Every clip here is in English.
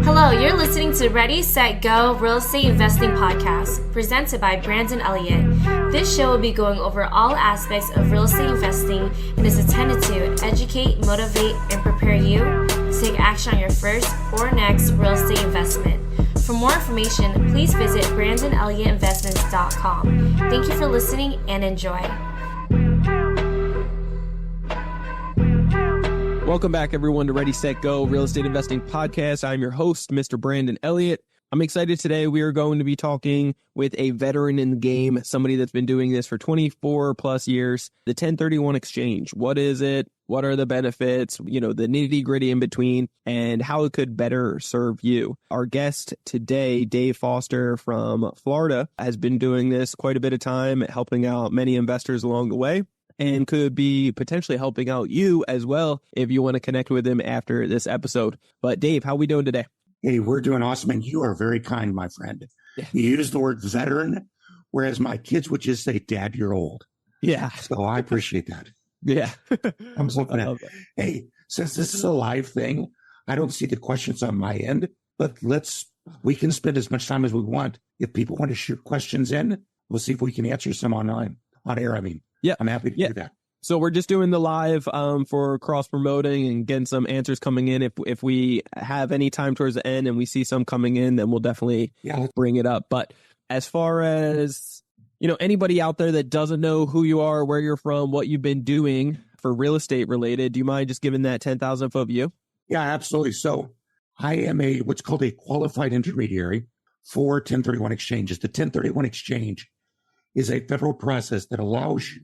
Hello, you're listening to Ready, Set, Go Real Estate Investing Podcast, presented by Brandon Elliott. This show will be going over all aspects of real estate investing and is intended to educate, motivate, and prepare you to take action on your first or next real estate investment. For more information, please visit BrandonElliottInvestments.com. Thank you for listening and enjoy. Welcome back, everyone, to Ready, Set, Go Real Estate Investing Podcast. I'm your host, Mr. Brandon Elliott. I'm excited today. We are going to be talking with a veteran in the game, somebody that's been doing this for 24 plus years. The 1031 exchange. What is it? What are the benefits? The nitty gritty in between and how it could better serve you. Our guest today, Dave Foster from Florida, has been doing this quite a bit of time, helping out many investors along the way, and could be potentially helping out you as well if you want to connect with him after this episode. But Dave, how are we doing today? Hey, we're doing awesome, and you are very kind, my friend. Yeah. You use the word veteran, whereas my kids would just say, Dad, you're old. Yeah. So I appreciate that. Yeah. I'm so glad. Hey, since this is a live thing, I don't see the questions on my end, but we can spend as much time as we want. If people want to shoot questions in, we'll see if we can answer some on air. Yeah, I'm happy to do that. So we're just doing the live for cross promoting and getting some answers coming in. If we have any time towards the end and we see some coming in, then we'll definitely bring it up. But as far as, anybody out there that doesn't know who you are, where you're from, what you've been doing for real estate related, do you mind just giving that 10,000 foot view? Yeah, absolutely. So I am what's called a qualified intermediary for 1031 exchanges. The 1031 exchange is a federal process that allows you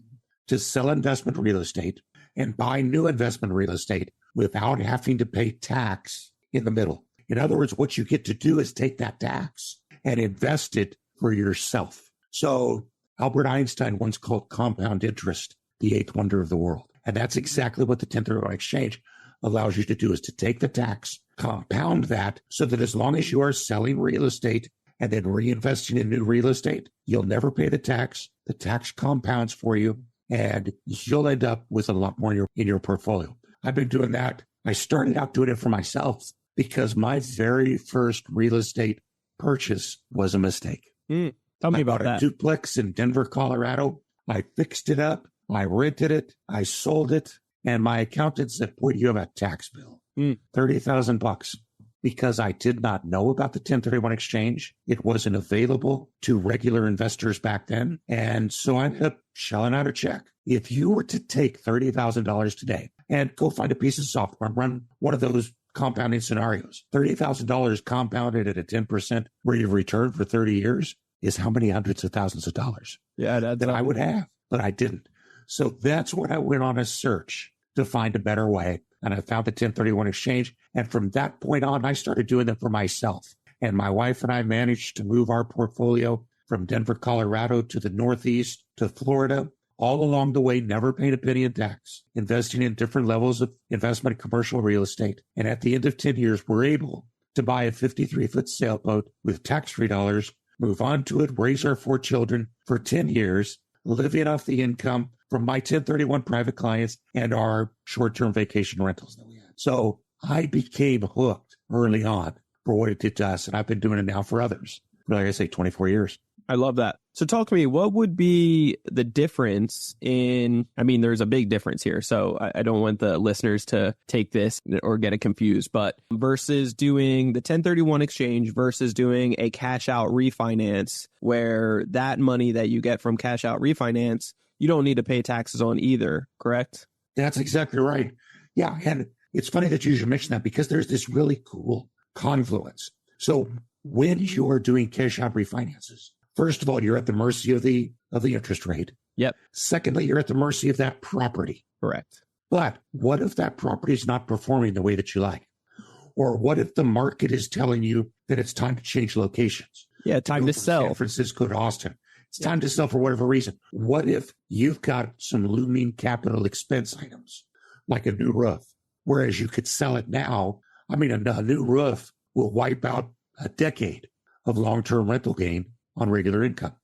to sell investment real estate and buy new investment real estate without having to pay tax in the middle. In other words, what you get to do is take that tax and invest it for yourself. So Albert Einstein once called compound interest the eighth wonder of the world. And that's exactly what the 1031 exchange allows you to do, is to take the tax, compound that, so that as long as you are selling real estate and then reinvesting in new real estate, you'll never pay the tax. The tax compounds for you, and you'll end up with a lot more in your portfolio. I've been doing that. I started out doing it for myself because my very first real estate purchase was a mistake. Tell me about that. I bought a duplex in Denver, Colorado. I fixed it up. I rented it. I sold it. And my accountant said, boy, you have a tax bill. $30,000. Because I did not know about the 1031 exchange. It wasn't available to regular investors back then. And so I ended up shelling out a check. If you were to take $30,000 today and go find a piece of software and run one of those compounding scenarios, $30,000 compounded at a 10% rate of return for 30 years is how many hundreds of thousands of dollars that I would have, but I didn't. So that's when I went on a search to find a better way. And I found the 1031 exchange. And from that point on, I started doing them for myself. And my wife and I managed to move our portfolio from Denver, Colorado to the Northeast to Florida, all along the way, never paying a penny in tax, investing in different levels of investment in commercial real estate. And at the end of 10 years, we're able to buy a 53-foot sailboat with tax-free dollars, move on to it, raise our 4 children for 10 years, living off the income from my 1031 private clients and our short-term vacation rentals that we had. So I became hooked early on for what it did to us, and I've been doing it now for others for, like I say, 24 years. I love that. So talk to me, what would be the difference there's a big difference here, so I don't want the listeners to take this or get it confused, but versus doing the 1031 exchange versus doing a cash out refinance, where that money that you get from cash out refinance, you don't need to pay taxes on either, correct? That's exactly right. Yeah, and it's funny that you should mention that because there's this really cool confluence. So when you are doing cash out refinances, first of all, you're at the mercy of the interest rate. Yep. Secondly, you're at the mercy of that property. Correct. But what if that property is not performing the way that you like? Or what if the market is telling you that it's time to change locations? Yeah, time to sell. San Francisco to Austin. It's time to sell for whatever reason. What if you've got some looming capital expense items, like a new roof, whereas you could sell it now? A new roof will wipe out a decade of long-term rental gain on regular income.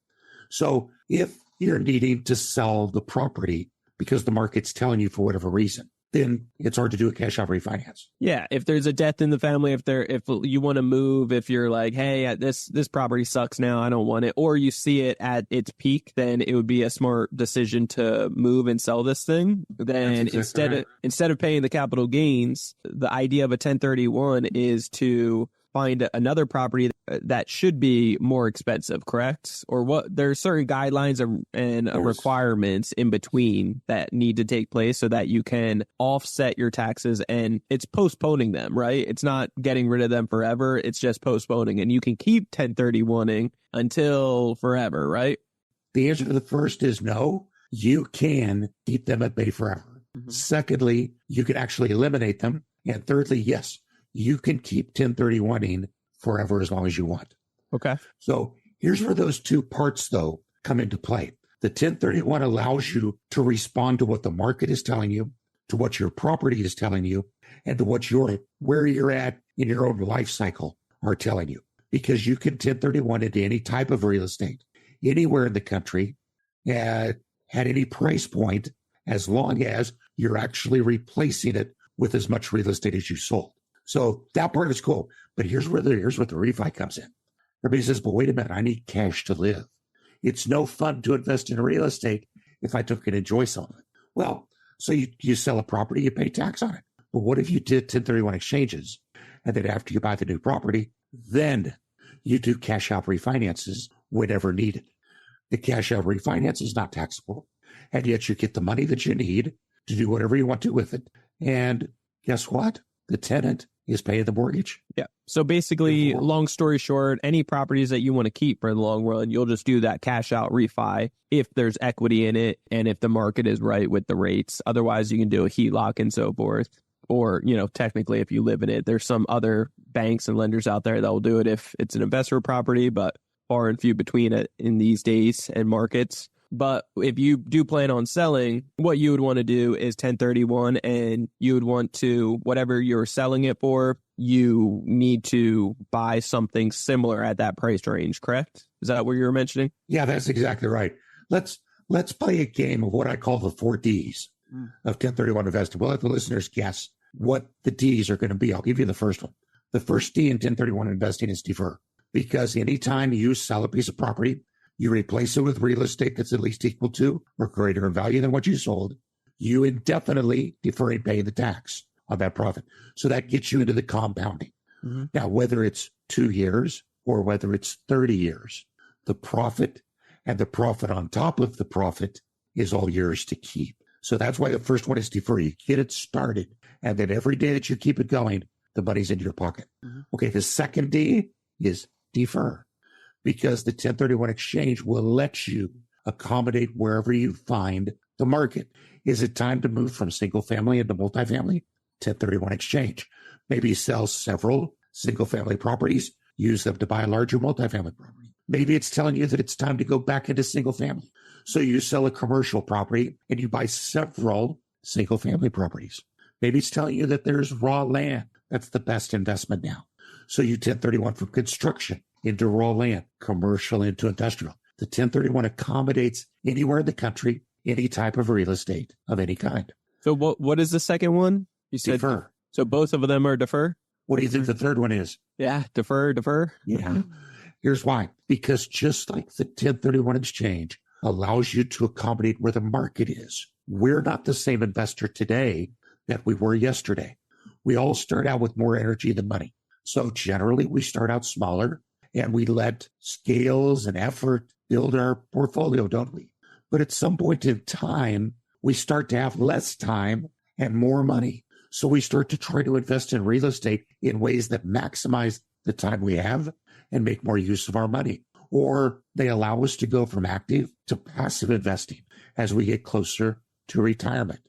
So if you're needing to sell the property because the market's telling you for whatever reason, then it's hard to do a cash out refinance. Yeah, if there's a death in the family, if you want to move, if you're like, hey, this property sucks now, I don't want it, or you see it at its peak, then it would be a smart decision to move and sell this thing. Then instead of paying the capital gains, the idea of a 1031 is to find another property that should be more expensive, correct? Or what? There's certain guidelines and requirements in between that need to take place so that you can offset your taxes, and it's postponing them, right? It's not getting rid of them forever. It's just postponing, and you can keep 1031ing until forever, right? The answer to the first is no. You can keep them at bay forever. Mm-hmm. Secondly, you can actually eliminate them. And thirdly, yes, you can keep 1031ing forever as long as you want. Okay. So here's where those two parts, though, come into play. The 1031 allows you to respond to what the market is telling you, to what your property is telling you, and to what where you're at in your own life cycle are telling you. Because you can 1031 into any type of real estate, anywhere in the country, at any price point, as long as you're actually replacing it with as much real estate as you sold. So that part is cool. But here's what the refi comes in. Everybody says, but wait a minute, I need cash to live. It's no fun to invest in real estate if I can enjoy some of it. Well, so you sell a property, you pay tax on it. But what if you did 1031 exchanges, and then after you buy the new property, then you do cash out refinances whenever needed? The cash out refinance is not taxable, and yet you get the money that you need to do whatever you want to with it. And guess what? The tenant is paying the mortgage. Yeah. So basically, long story short, any properties that you want to keep for the long run, you'll just do that cash out refi if there's equity in it and if the market is right with the rates. Otherwise, you can do a HELOC and so forth. Or, technically, if you live in it, there's some other banks and lenders out there that will do it if it's an investor property, but far and few between it in these days and markets. But if you do plan on selling, what you would want to do is 1031, and you would want to, whatever you're selling it for, you need to buy something similar at that price range, correct? Is that what you were mentioning? Yeah, that's exactly right. Let's play a game of what I call the 4 Ds of 1031 investing. We'll let the listeners guess what the Ds are going to be. I'll give you the first one. The first D in 1031 investing is defer. Because anytime you sell a piece of property, you replace it with real estate that's at least equal to or greater in value than what you sold, you indefinitely defer paying the tax on that profit. So that gets you into the compounding. Mm-hmm. Now, whether it's 2 years or whether it's 30 years, the profit and the profit on top of the profit is all yours to keep. So that's why the first one is defer. You get it started, and then every day that you keep it going, the money's in your pocket. Mm-hmm. Okay, the second D is defer. Because the 1031 exchange will let you accommodate wherever you find the market. Is it time to move from single family into multifamily? 1031 exchange. Maybe sell several single family properties, use them to buy a larger multifamily property. Maybe it's telling you that it's time to go back into single family. So you sell a commercial property and you buy several single family properties. Maybe it's telling you that there's raw land. That's the best investment now. So you 1031 from construction into raw land, commercial into industrial. The 1031 accommodates anywhere in the country, any type of real estate of any kind. So what is the second one? You said defer. So both of them are defer? What do you think the third one is? Yeah, defer. Yeah. Here's why. Because just like the 1031 exchange allows you to accommodate where the market is, we're not the same investor today that we were yesterday. We all start out with more energy than money. So generally, we start out smaller, and we let scales and effort build our portfolio, don't we? But at some point in time, we start to have less time and more money. So we start to try to invest in real estate in ways that maximize the time we have and make more use of our money. Or they allow us to go from active to passive investing as we get closer to retirement.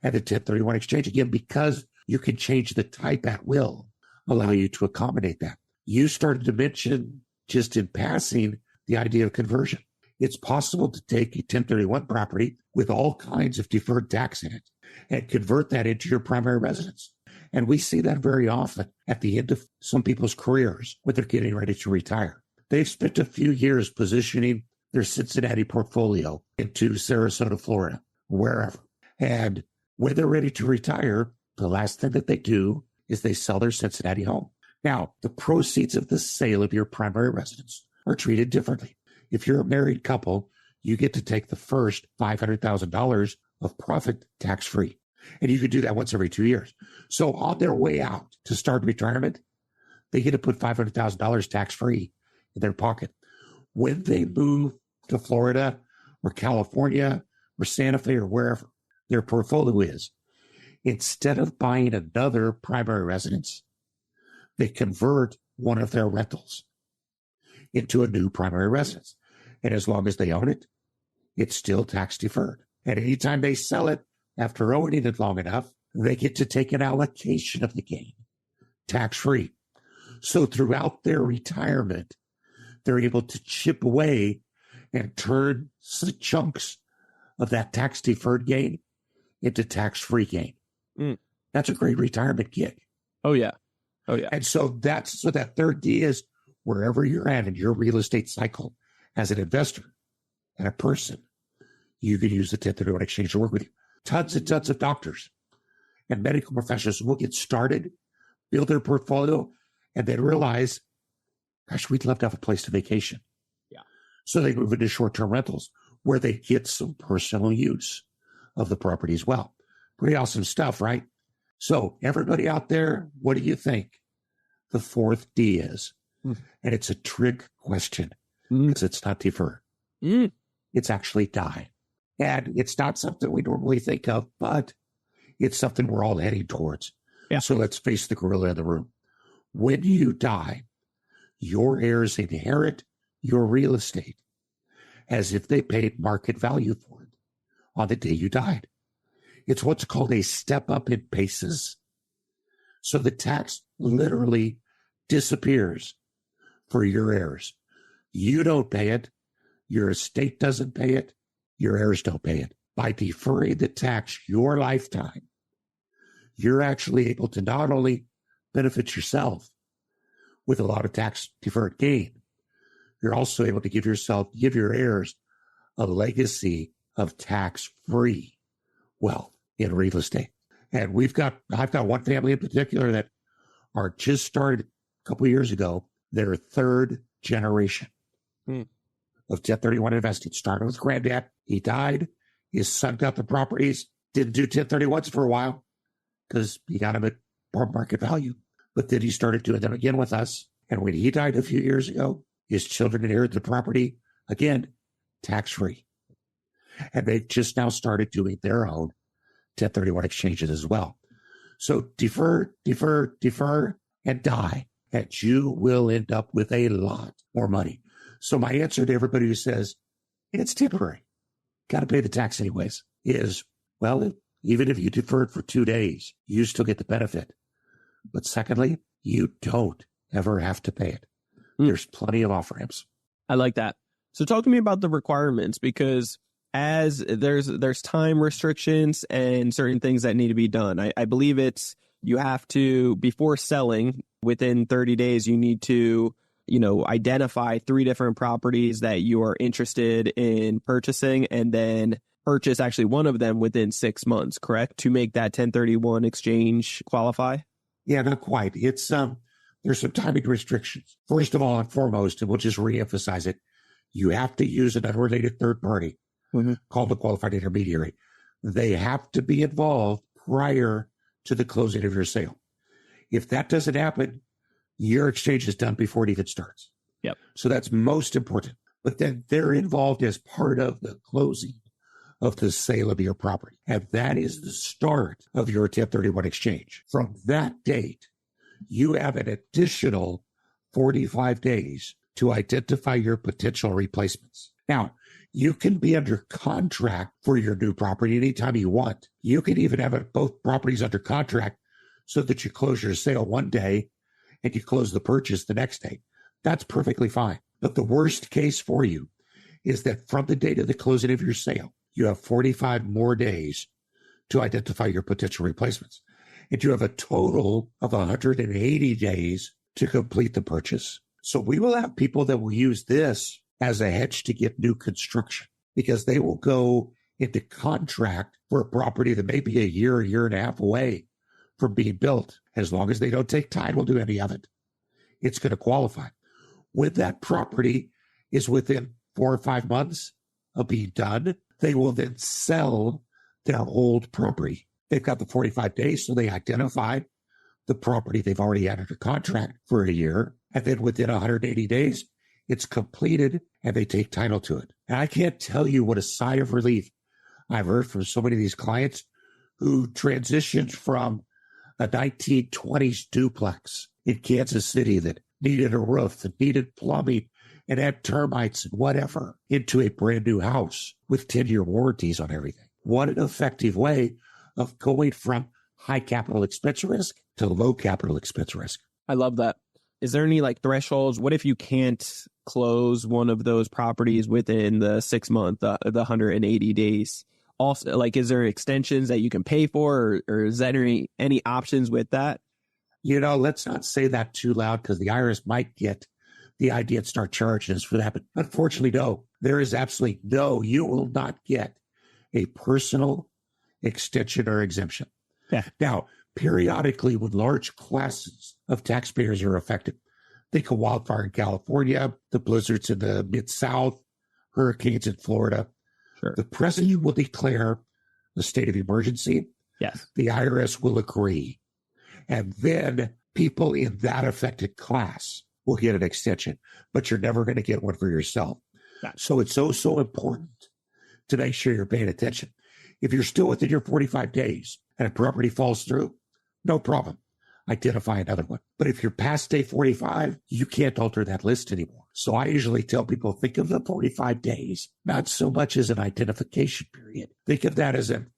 And the 1031 exchange, again, because you can change the type at will, allow you to accommodate that. You started to mention just in passing the idea of conversion. It's possible to take a 1031 property with all kinds of deferred tax in it and convert that into your primary residence. And we see that very often at the end of some people's careers when they're getting ready to retire. They've spent a few years positioning their Cincinnati portfolio into Sarasota, Florida, wherever. And When they're ready to retire, the last thing that they do is they sell their Cincinnati home. Now, the proceeds of the sale of your primary residence are treated differently. If you're a married couple, you get to take the first $500,000 of profit tax-free. And you can do that once every 2 years. So on their way out to start retirement, they get to put $500,000 tax-free in their pocket. When they move to Florida or California or Santa Fe or wherever their portfolio is, instead of buying another primary residence, they convert one of their rentals into a new primary residence. And as long as they own it, it's still tax deferred. And anytime they sell it after owning it long enough, they get to take an allocation of the gain, tax free. So throughout their retirement, they're able to chip away and turn chunks of that tax deferred gain into tax free gain. That's a great retirement gig. Oh, yeah. Oh, yeah. And so that third D is wherever you're at in your real estate cycle as an investor and a person, you can use the 1031 exchange to work with you. Tons and tons of doctors and medical professionals will get started, build their portfolio, and then realize, gosh, we'd love to have a place to vacation. Yeah. So they move into short-term rentals where they get some personal use of the property as well. Pretty awesome stuff, right? So everybody out there, what do you think the fourth D is? And it's a trick question because it's not defer. It's actually die. And it's not something we normally think of, but it's something we're all heading towards. Yeah. So let's face the gorilla in the room. When you die, your heirs inherit your real estate as if they paid market value for it on the day you died. It's what's called a step up in basis. So the tax literally disappears for your heirs. You don't pay it. Your estate doesn't pay it. Your heirs don't pay it. By deferring the tax your lifetime, you're actually able to not only benefit yourself with a lot of tax deferred gain, you're also able to give your heirs a legacy of tax-free wealth in real estate. And I've got one family in particular that are just started a couple of years ago, their third generation of 1031 investing. Started with granddad. He died. His son got the properties, didn't do 1031s for a while because he got them at market value. But then he started doing them again with us. And when he died a few years ago, his children inherited the property, again, tax-free. And they've just now started doing their own 1031 exchanges as well. So defer, and die. And you will end up with a lot more money. So my answer to everybody who says, it's temporary, got to pay the tax anyways, is, well, even if you defer it for 2 days, you still get the benefit. But secondly, you don't ever have to pay it. There's plenty of off-ramps. I like that. So talk to me about the requirements, because as there's time restrictions and certain things that need to be done. I believe it's you have to, before selling, within 30 days, you need to, identify 3 different properties that you are interested in purchasing and then purchase actually one of them within 6 months, correct? To make that 1031 exchange qualify? Yeah, not quite. It's there's some timing restrictions. First of all and foremost, and we'll just reemphasize it, you have to use an unrelated third party called a qualified intermediary. They have to be involved prior to the closing of your sale. If that doesn't happen, your exchange is done before it even starts. Yep. So that's most important. But then they're involved as part of the closing of the sale of your property. And that is the start of your 1031 exchange. From that date, you have an additional 45 days to identify your potential replacements. Now, you can be under contract for your new property anytime you want. You can even have both properties under contract so that you close your sale one day and you close the purchase the next day. That's perfectly fine. But the worst case for you is that from the date of the closing of your sale, you have 45 more days to identify your potential replacements. And you have a total of 180 days to complete the purchase. So we will have people that will use this as a hedge to get new construction because they will go into contract for a property that may be a year and a half away from being built. As long as they don't take title to any of it, it's going to qualify. When that property is within 4 or 5 months of being done, they will then sell their old property. They've got the 45 days, so they identify the property they've already entered a contract for a year, and then within 180 days, it's completed, and they take title to it. And I can't tell you what a sigh of relief I've heard from so many of these clients who transitioned from a 1920s duplex in Kansas City that needed a roof, that needed plumbing, and had termites and whatever, into a brand new house with 10-year warranties on everything. What an effective way of going from high capital expense risk to low capital expense risk. I love that. Is there any like thresholds? What if you can't close one of those properties within the 6 month, the 180 days? Also, like, is there extensions that you can pay for, or is there any options with that? Let's not say that too loud because the IRS might get the idea and start charging us for that. But unfortunately, no, there is absolutely no, you will not get a personal extension or exemption. Yeah. Now, periodically, when large classes of taxpayers are affected, think of wildfire in California, the blizzards in the Mid-South, hurricanes in Florida. Sure. The president will declare the state of emergency. Yes. The IRS will agree. And then people in that affected class will get an extension, but you're never going to get one for yourself. Gotcha. So it's so important to make sure you're paying attention. If you're still within your 45 days and a property falls through, no problem. Identify another one. But if you're past day 45, you can't alter that list anymore. So I usually tell people, think of the 45 days, not so much as an identification period. Think of that as an,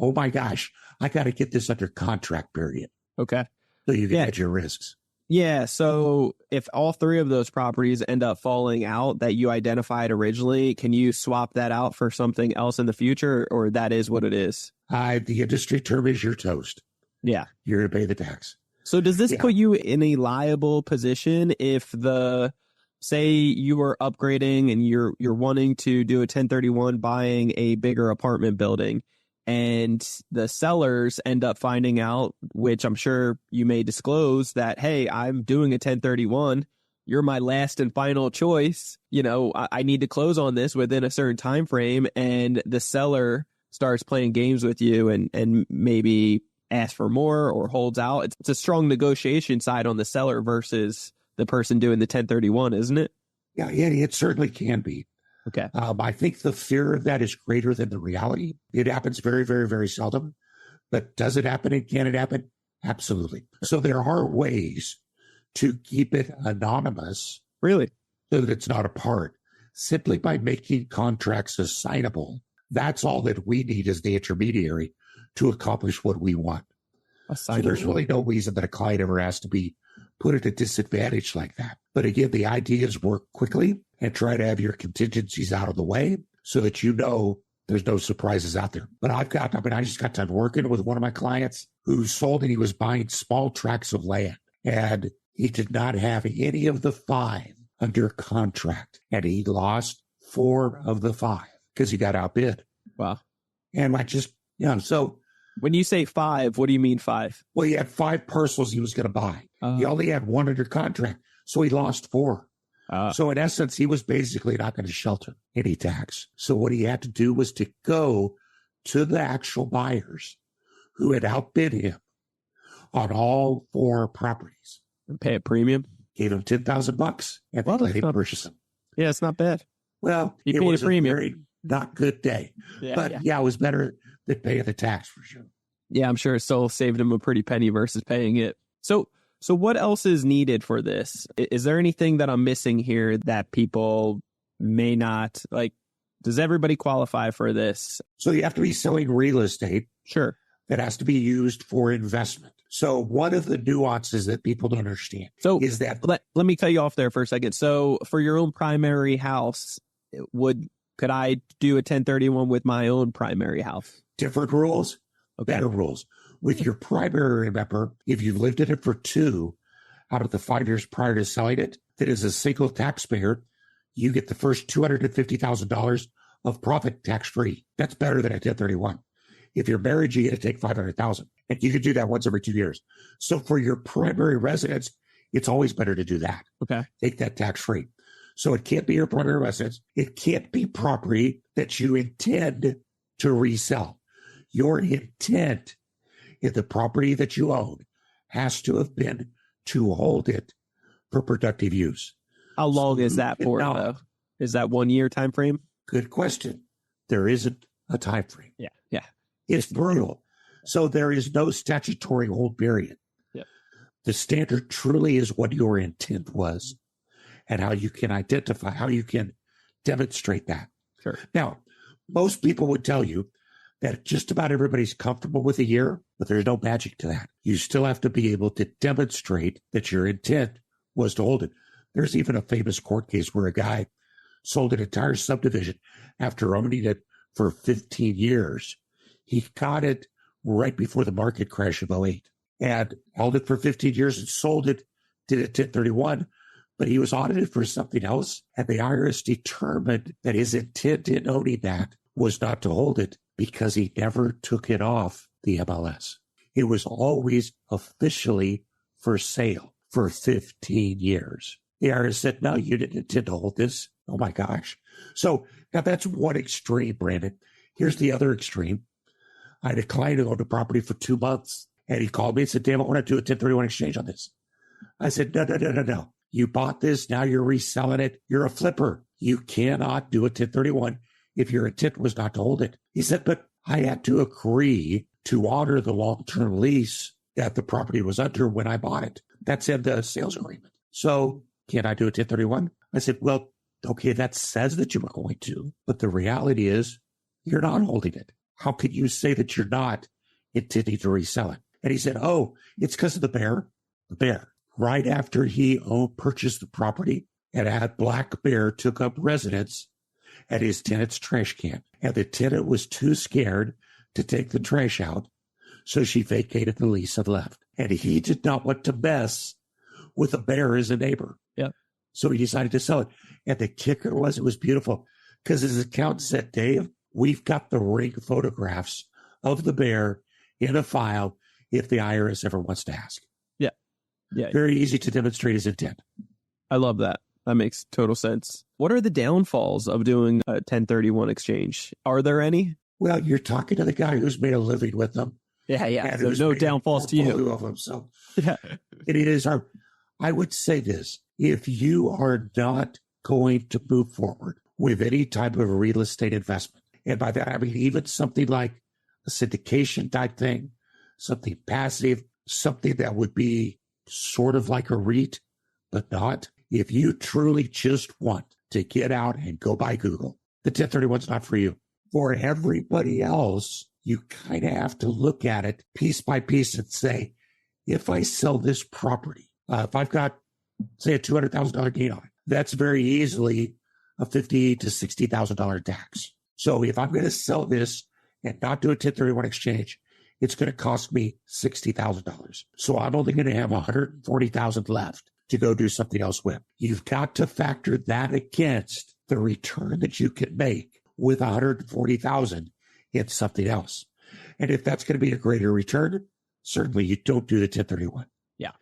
oh my gosh, I got to get this under contract period. Okay. So you can hedge your risks. Yeah. So if all 3 of those properties end up falling out that you identified originally, can you swap that out for something else in the future, or that is what it is? The industry term is you're toast. Yeah. You're going to pay the tax. So does this put you in a liable position if say you were upgrading and you're wanting to do a 1031 buying a bigger apartment building, and the sellers end up finding out, which I'm sure you may disclose, that, hey, I'm doing a 1031. You're my last and final choice. I need to close on this within a certain time frame. And the seller starts playing games with you and maybe asks for more or holds out. It's a strong negotiation side on the seller versus the person doing the 1031, isn't it? Yeah, it certainly can be. Okay. I think the fear of that is greater than the reality. It happens very, very, very seldom. But does it happen and can it happen? Absolutely. So there are ways to keep it anonymous. Really? So that it's not a part. Simply by making contracts assignable. That's all that we need as the intermediary to accomplish what we want. So there's really no reason that a client ever has to be put at a disadvantage like that. But again, the idea is work quickly and try to have your contingencies out of the way so that there's no surprises out there. But I just got done working with one of my clients who sold and he was buying small tracts of land. And he did not have any of the 5 under contract. And he lost 4 of the 5 because he got outbid. Wow. And so when you say 5, what do you mean 5? Well, he had 5 parcels he was going to buy. He only had 1 under contract. So he lost 4. So in essence, he was basically not going to shelter any tax. So what he had to do was to go to the actual buyers who had outbid him on all 4 properties. And pay a premium? Gave him $10,000 and let him purchase them. Yeah, it's not bad. Well, it was a premium. Very not good day. But it was better than paying the tax for sure. Yeah, I'm sure it still saved him a pretty penny versus paying it. So what else is needed for this? Is there anything that I'm missing here that people may not like? Does everybody qualify for this? So you have to be selling real estate. Sure. That has to be used for investment. So one of the nuances that people don't understand is that... Let me cut you off there for a second. So for your own primary house, could I do a 1031 with my own primary house? Different rules, better rules. With your primary, remember, if you've lived in it for 2 out of the 5 years prior to selling it, that is a single taxpayer, you get the first $250,000 of profit tax-free. That's better than a 1031. If you're married, you get to take $500,000, and you can do that once every 2 years. So for your primary residence, it's always better to do that. Okay. Take that tax free. So it can't be your primary residence. It can't be property that you intend to resell. Your intent in the property that you own has to have been to hold it for productive use. How long is that for, though? Is that 1 year time frame? Good question. There isn't a time frame. Yeah. It's brutal. So there is no statutory hold period. Yeah. The standard truly is what your intent was and how you can identify, how you can demonstrate that. Sure. Now, most people would tell you that just about everybody's comfortable with a year, but there's no magic to that. You still have to be able to demonstrate that your intent was to hold it. There's even a famous court case where a guy sold an entire subdivision after owning it for 15 years. He got it right before the market crash of 2008 and held it for 15 years and sold it, did it 1031, but he was audited for something else. And the IRS determined that his intent in owning that was not to hold it because he never took it off the MLS. It was always officially for sale for 15 years. The IRS said, no, you didn't intend to hold this. Oh my gosh. So now that's one extreme, Brandon. Here's the other extreme. I had a client who owned a property for 2 months, and he called me and said, damn, I want to do a 1031 exchange on this. I said, no. You bought this. Now you're reselling it. You're a flipper. You cannot do a 1031 if your intent was not to hold it. He said, but I had to agree to honor the long-term lease that the property was under when I bought it. That's in the sales agreement. So can I do a 1031? I said, well, okay, that says that you were going to, but the reality is you're not holding it. How could you say that you're not intending to resell it? And he said, oh, it's because of the bear. The bear. Right after he purchased the property, and Black Bear took up residence at his tenant's trash can. And the tenant was too scared to take the trash out, so she vacated the lease and left. And he did not want to mess with a bear as a neighbor. Yeah. So he decided to sell it. And the kicker was, it was beautiful because his accountant said, Dave, we've got the ring photographs of the bear in a file if the IRS ever wants to ask. Yeah. Very easy to demonstrate his intent. I love that. That makes total sense. What are the downfalls of doing a 1031 exchange? Are there any? Well, you're talking to the guy who's made a living with them. Yeah. There's no downfalls to you. Of them, so it is hard. I would say this. If you are not going to move forward with any type of real estate investment, and by that, I mean even something like a syndication type thing, something passive, something that would be sort of like a REIT, but not. If you truly just want to get out and go buy Google, the 1031 is not for you. For everybody else, you kind of have to look at it piece by piece and say, if I sell this property, if I've got, say, a $200,000 gain on it, that's very easily a $50,000 to $60,000 tax. So if I'm going to sell this and not do a 1031 exchange, it's going to cost me $60,000. So I'm only going to have $140,000 left to go do something else with. You've got to factor that against the return that you can make with $140,000 in something else. And if that's going to be a greater return, certainly you don't do the 1031. Yeah.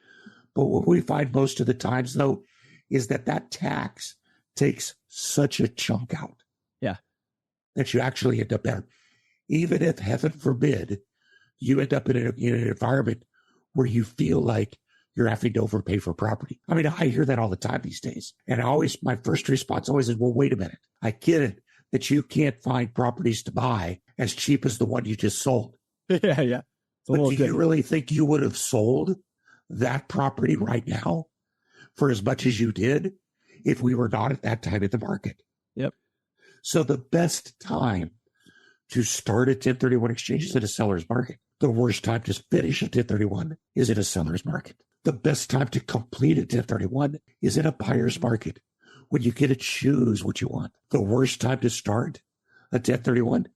But what we find most of the times, though, is that tax takes such a chunk out. Yeah. That you actually end up better. Even if, heaven forbid, you end up in an environment where you feel like you're having to overpay for property. I mean, I hear that all the time these days. And my first response always is, well, wait a minute. I get it that you can't find properties to buy as cheap as the one you just sold. Yeah. But do you really think you would have sold that property right now for as much as you did if we were not at that time in the market? Yep. So the best time to start a 1031 exchange is in a seller's market. The worst time to finish a 1031 is in a seller's market. The best time to complete a 1031 is in a buyer's market when you get to choose what you want. The worst time to start a 1031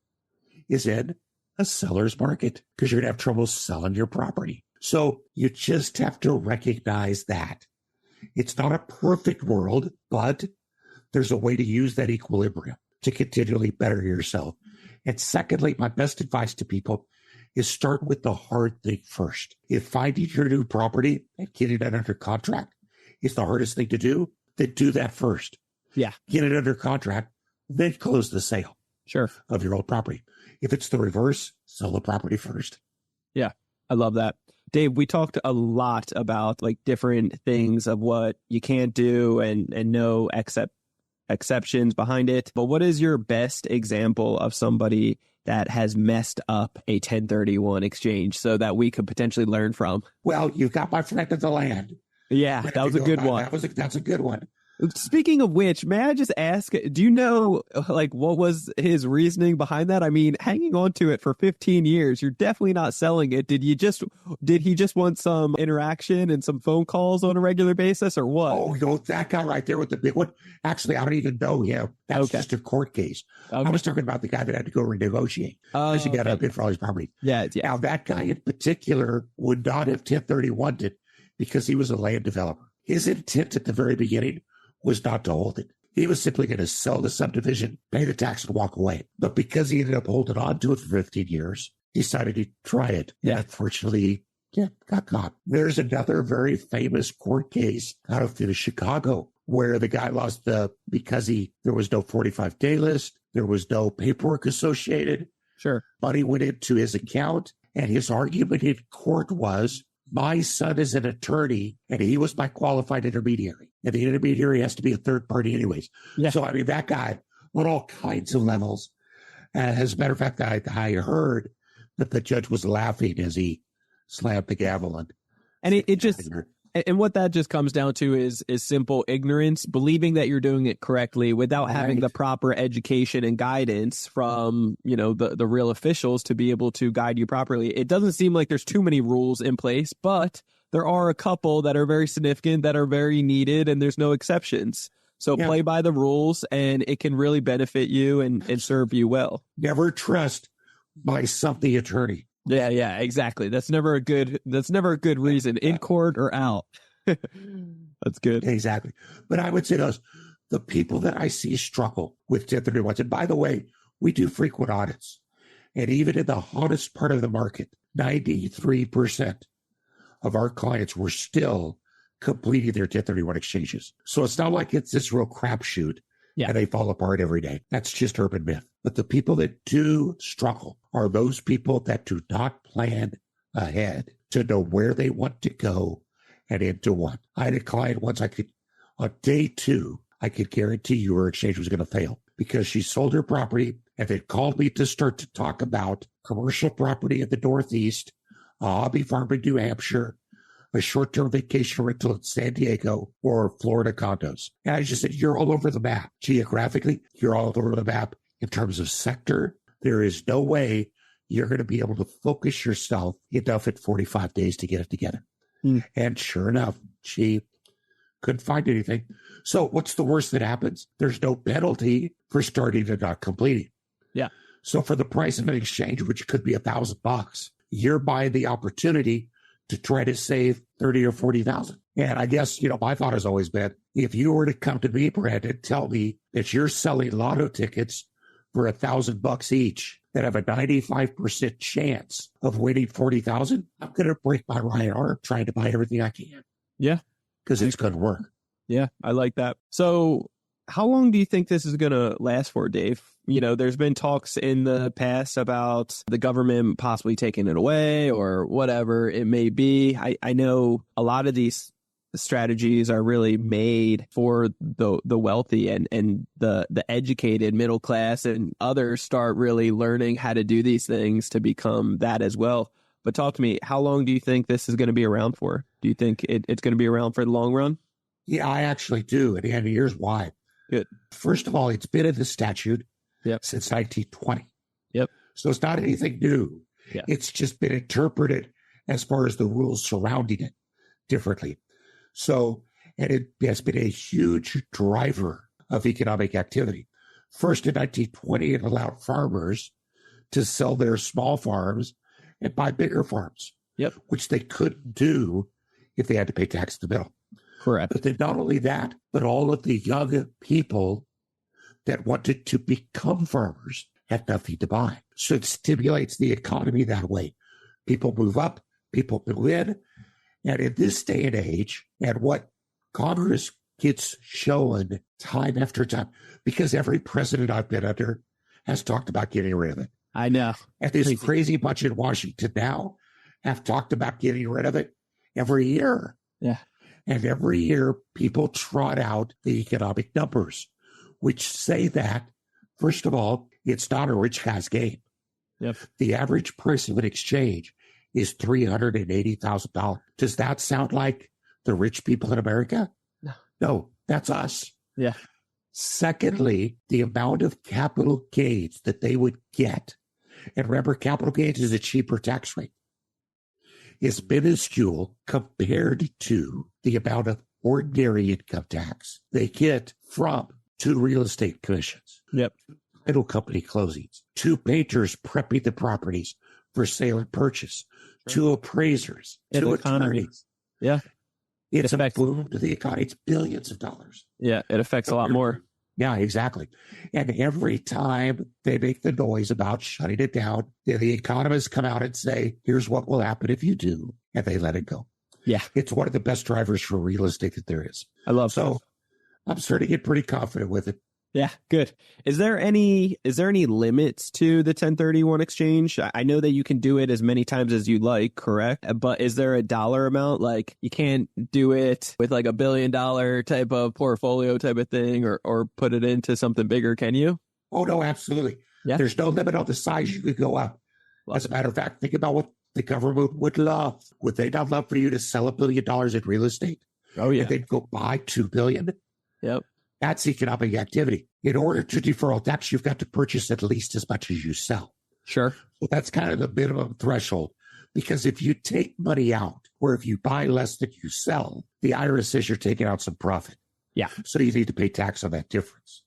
is in a seller's market because you're going to have trouble selling your property. So you just have to recognize that. It's not a perfect world, but there's a way to use that equilibrium to continually better yourself And secondly, my best advice to people is start with the hard thing first. If finding your new property and getting it under contract is the hardest thing to do, then do that first. Yeah. Get it under contract, then close the sale of your old property. If it's the reverse, sell the property first. Yeah, I love that. Dave, we talked a lot about like different things of what you can't do and no exceptions behind it. But what is your best example of somebody that has messed up a 1031 exchange so that we could potentially learn from? Well, you've got my friend of the land. Yeah, that was a good one. That's a good one. Speaking of which, may I just ask, do you know, like, what was his reasoning behind that? I mean, hanging on to it for 15 years, you're definitely not selling it. Did he just want some interaction and some phone calls on a regular basis or what? Oh, that guy right there with the big one. Actually, I don't even know him. That's just a court case. Okay. I was talking about the guy that had to go renegotiate because he got a bid for all his property. Yeah. Now, that guy in particular would not have 1031'd it because he was a land developer. His intent at the very beginning was not to hold it. He was simply going to sell the subdivision, pay the tax, and walk away. But because he ended up holding on to it for 15 years, he decided to try it. Yeah. And unfortunately, got caught. There's another very famous court case out of Chicago where the guy lost because there was no 45-day list. There was no paperwork associated. Sure. Money went into his account, and his argument in court was, my son is an attorney, and he was my qualified intermediary. And the intermediary has to be a third party anyways. Yeah. So, I mean, that guy on all kinds of levels. As a matter of fact, I heard that the judge was laughing as he slammed the gavel. And what that just comes down to is simple ignorance, believing that you're doing it correctly without having the proper education and guidance from, the real officials to be able to guide you properly. It doesn't seem like there's too many rules in place, but there are a couple that are very significant, that are very needed, and there's no exceptions. So play by the rules, and it can really benefit you and serve you well. Never trust by something attorney. Yeah, exactly. That's never a good reason, in court or out. That's good. Exactly. But I would say the people that I see struggle with 1031s, and by the way, we do frequent audits. And even in the hottest part of the market, 93% of our clients were still completing their 1031 exchanges. So it's not like it's this real crapshoot and they fall apart every day. That's just urban myth. But the people that do struggle are those people that do not plan ahead to know where they want to go and into what. I had a client once on day 2, I could guarantee you her exchange was going to fail because she sold her property and then called me to start to talk about commercial property in the Northeast, a hobby farm in New Hampshire, a short-term vacation rental in San Diego, or Florida condos. And I just said, you're all over the map. Geographically, you're all over the map. In terms of sector, there is no way you're going to be able to focus yourself enough at 45 days to get it together. And sure enough, she couldn't find anything. So what's the worst that happens? There's no penalty for starting and not completing. Yeah. So for the price of an exchange, which could be $1,000, you're buying the opportunity to try to save 30 or 40,000. And I guess, my thought has always been, if you were to come to me, Brandon, and tell me that you're selling lotto tickets for $1,000 each that have a 95% chance of winning 40,000, I'm going to break my right arm trying to buy everything I can. Yeah. Because it's going to work. Yeah, I like that. So how long do you think this is going to last for, Dave? There's been talks in the past about the government possibly taking it away or whatever it may be. I know a lot of these strategies are really made for the wealthy and the educated middle class, and others start really learning how to do these things to become that as well. But talk to me, how long do you think this is going to be around for? Do you think it's going to be around for the long run? Yeah, I actually do. And here's why. Good. First of all, it's been in the statute since 1920. Yep. So it's not anything new. Yeah. It's just been interpreted as far as the rules surrounding it differently. So, and it has been a huge driver of economic activity. First in 1920, it allowed farmers to sell their small farms and buy bigger farms, which they couldn't do if they had to pay tax in the middle. Correct. But then not only that, but all of the young people that wanted to become farmers had nothing to buy. So it stimulates the economy that way. People move up, people move in. And in this day and age, and what Congress gets shown time after time, because every president I've been under has talked about getting rid of it. I know. And this crazy bunch in Washington now have talked about getting rid of it every year. Yeah. And every year, people trot out the economic numbers, which say that, first of all, it's not a rich guy's game. Yep. The average price of an exchange is $380,000. Does that sound like the rich people in America? No, that's us. Yeah. Secondly, the amount of capital gains that they would get, and remember, capital gains is a cheaper tax rate, is minuscule compared to the amount of ordinary income tax they get from 2 real estate commissions, Yep. title company closings, 2 painters prepping the properties for sale and purchase, 2 appraisers, 2 attorneys. Yeah. It's a boom to the economy. It's billions of dollars. Yeah, it affects a lot more. Yeah, exactly. And every time they make the noise about shutting it down, the economists come out and say, here's what will happen if you do, and they let it go. Yeah. It's one of the best drivers for real estate that there is. I love So that. I'm starting to get pretty confident with it. Yeah, good. Is there any limits to the 1031 exchange? I know that you can do it as many times as you like, correct? But is there a dollar amount? Like you can't do it with like $1 billion type of portfolio type of thing or put it into something bigger, can you? Oh, no, absolutely. Yeah. There's no limit on the size you could go up. As a matter of fact, think about what the government would love. Would they not love for you to sell $1 billion in real estate? Oh, yeah. And then go buy $2 billion? Yep. That's economic activity. In order to defer all tax, you've got to purchase at least as much as you sell. Sure. So that's kind of the minimum threshold. Because if you take money out, or if you buy less than you sell, the IRS says you're taking out some profit. Yeah. So you need to pay tax on that difference.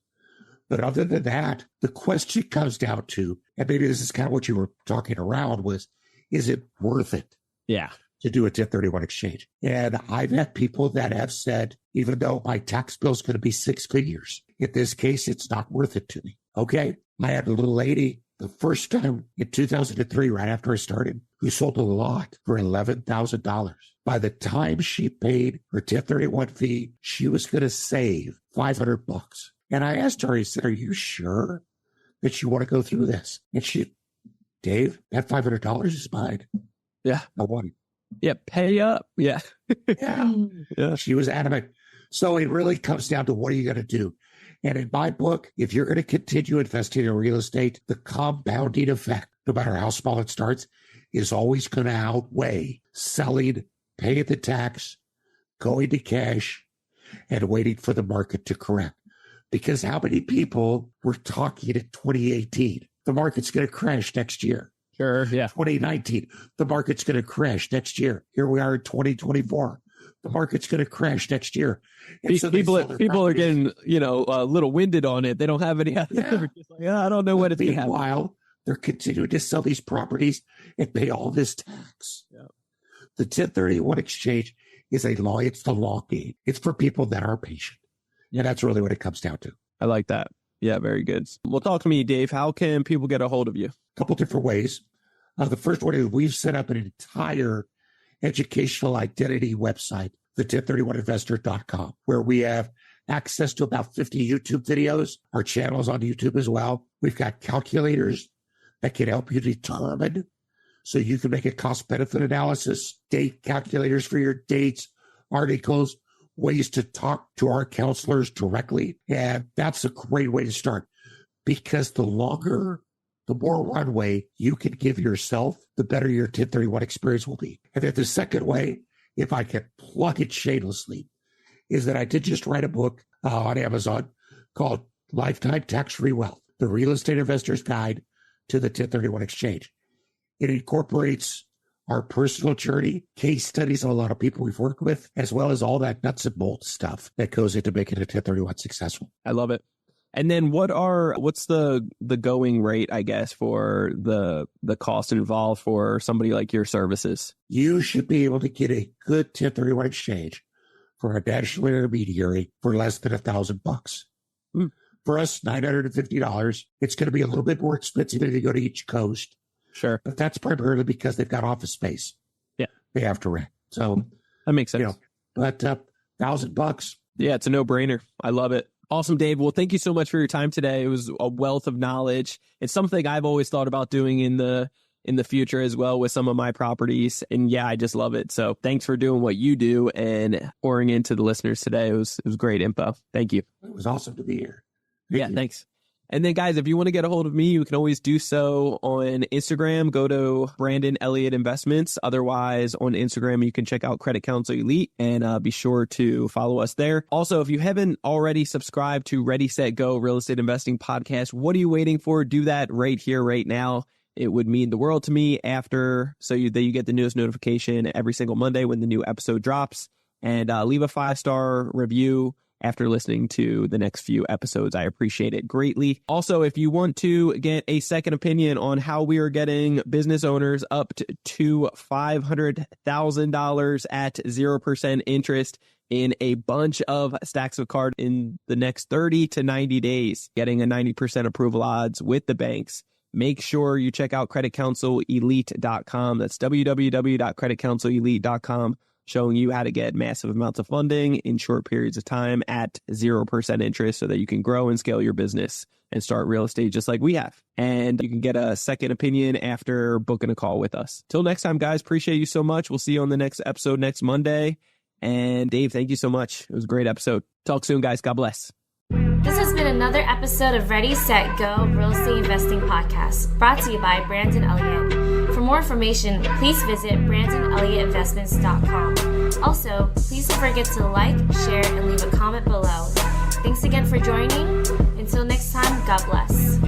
But other than that, the question comes down to, and maybe this is kind of what you were talking around, was, is it worth it? Yeah. To do a 1031 exchange. And I've had people that have said, even though my tax bill is going to be 6 figures, in this case, it's not worth it to me. Okay. I had a little lady the first time in 2003, right after I started, who sold a lot for $11,000. By the time she paid her 1031 fee, she was going to save $500. And I asked her, I said, are you sure that you want to go through this? And she, Dave, that $500 is mine. Yeah. I want it. Yeah. Pay up. Yeah. Yeah. She was adamant. So it really comes down to what are you going to do? And in my book, if you're going to continue investing in real estate, the compounding effect, no matter how small it starts, is always going to outweigh selling, paying the tax, going to cash, and waiting for the market to correct. Because how many people were talking in 2018? The market's going to crash next year. Sure. Yeah. 2019, the market's going to crash next year. Here we are in 2024. The market's going to crash next year. And so people are getting, a little winded on it. They don't have any. They're just like, I don't know what it's going to happen. Meanwhile, they're continuing to sell these properties and pay all this tax. Yeah. The 1031 exchange is a law. It's the law game. It's for people that are patient. And that's really what it comes down to. I like that. Yeah, very good. Well, talk to me, Dave. How can people get a hold of you? A couple different ways. The first one is we've set up an entire educational identity website, the 1031investor.com, where we have access to about 50 YouTube videos. Our channel is on YouTube as well. We've got calculators that can help you determine, so you can make a cost-benefit analysis, date calculators for your dates, articles, ways to talk to our counselors directly. And that's a great way to start, because the more runway you can give yourself, the better your 1031 experience will be. And then the second way, if I can plug it shamelessly, is that I did just write a book on Amazon called Lifetime Tax-Free Wealth, the Real Estate Investor's Guide to the 1031 Exchange. It incorporates our personal journey, case studies of a lot of people we've worked with, as well as all that nuts and bolts stuff that goes into making a 1031 successful. I love it. And then what's the going rate, I guess, for the cost involved for somebody like your services? You should be able to get a good 1031 exchange for a national intermediary for less than $1,000. for us, $950. It's going to be a little bit more expensive if you go to each coast. Sure. But that's primarily because they've got office space. Yeah. They have to rent. So that makes sense. But $1,000. Yeah, it's a no-brainer. I love it. Awesome, Dave. Well, thank you so much for your time today. It was a wealth of knowledge. It's something I've always thought about doing in the future as well with some of my properties. And yeah, I just love it. So thanks for doing what you do and pouring into the listeners today. It was great info. Thank you. It was awesome to be here. Thanks. And then, guys, if you want to get a hold of me, you can always do so on Instagram. Go to Brandon Elliott Investments. Otherwise, on Instagram, you can check out Credit Counsel Elite and be sure to follow us there. Also, if you haven't already subscribed to Ready, Set, Go Real Estate Investing Podcast, what are you waiting for? Do that right here, right now. It would mean the world to me so that you get the newest notification every single Monday when the new episode drops. And leave a 5-star review after listening to the next few episodes. I appreciate it greatly. Also, if you want to get a second opinion on how we are getting business owners up to $500,000 at 0% interest in a bunch of stacks of cards in the next 30 to 90 days, getting a 90% approval odds with the banks, make sure you check out creditcounselelite.com. That's www.creditcounselelite.com. showing you how to get massive amounts of funding in short periods of time at 0% interest so that you can grow and scale your business and start real estate just like we have. And you can get a second opinion after booking a call with us. Till next time, guys, appreciate you so much. We'll see you on the next episode next Monday. And Dave, thank you so much. It was a great episode. Talk soon, guys. God bless. This has been another episode of Ready, Set, Go Real Estate Investing Podcast, brought to you by Brandon Elliott. For more information, please visit BrandonElliottInvestments.com. Also, please don't forget to like, share, and leave a comment below. Thanks again for joining. Until next time, God bless.